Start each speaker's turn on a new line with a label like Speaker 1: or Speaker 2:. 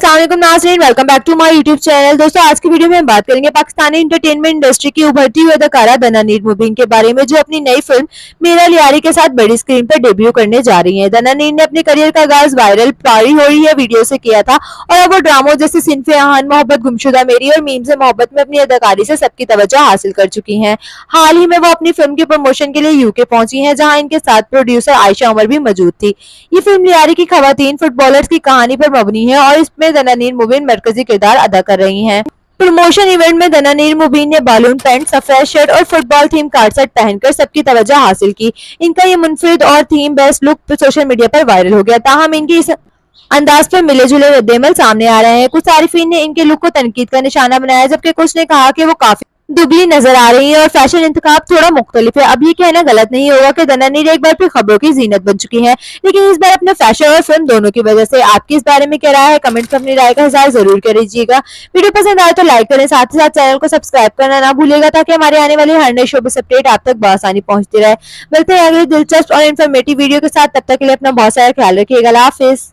Speaker 1: अस्सलाम वालेकुम नाज़रीन, welcome back to my YouTube channel. दोस्तों आज की वीडियो में हम बात करेंगे पाकिस्तानी एंटरटेनमेंट इंडस्ट्री की उभरती हुई अदाकारा दनानीर मुबीन के बारे में, जो अपनी नई फिल्म मीरा लियारी के साथ बड़ी स्क्रीन पर डेब्यू करने जा रही हैं। दनानीर ने अपने करियर का आगाज वायरल पारी हो रही है वीडियो से किया था और अब वो ड्रामों जैसे सिन्फ़े आहान, मोहब्बत गुमशुदा मेरी और मीम से मोहब्बत में अपनी अदाकारी से सबकी तवज्जो हासिल कर चुकी हैं। हाल ही में वो अपनी फिल्म के प्रमोशन के लिए यूके पहुंची हैं, जहां इनके साथ प्रोड्यूसर आयशा उमर भी मौजूद थी। ये फिल्म लियारी की खवातीन फुटबॉलर्स की कहानी पर मबनी है और इसमें दनानीर मुबीन मरकजी किरदार अदा कर रही हैं। प्रमोशन इवेंट में दनानीर मुबीन ने बालून पैंट, सफेद शर्ट और फुटबॉल थीम कार्ड सेट पहनकर सबकी तवज्जो हासिल की। इनका ये मुनफरिद और theme based look social media पर वायरल हो गया। ताहम इनकी इस अंदाज पर मिले जुले रद्देमल सामने आ रहे हैं। कुछ तारीफीन ने इनके लुक को तनकीद का निशाना बनाया, जबकि कुछ ने कहा कि वो काफी दुबली नजर आ रही है और फैशन इंतखाब थोड़ा मुख्तलिफ है। अब ये कहना गलत नहीं होगा कि दनानीर एक बार फिर खबरों की जीनत बन चुकी हैं, लेकिन इस बार अपने फैशन और फिल्म दोनों की वजह से। आपकी इस बारे में क्या राय है? कमेंट में अपनी राय का इज़हार जरूर करिएगा। वीडियो पसंद आए तो लाइक करें, साथ ही साथ चैनल को सब्सक्राइब करना ना भूलिएगा, ताकि हमारे आने वाले हर नए शोबीज़ अपडेट आप तक बआसानी पहुंचती रहे। मिलते हैं अगली दिलचस्प और इन्फॉर्मेटिव वीडियो के साथ, तब तक के लिए अपना बहुत सारा ख्याल रखिएगा। अल्लाह हाफिज।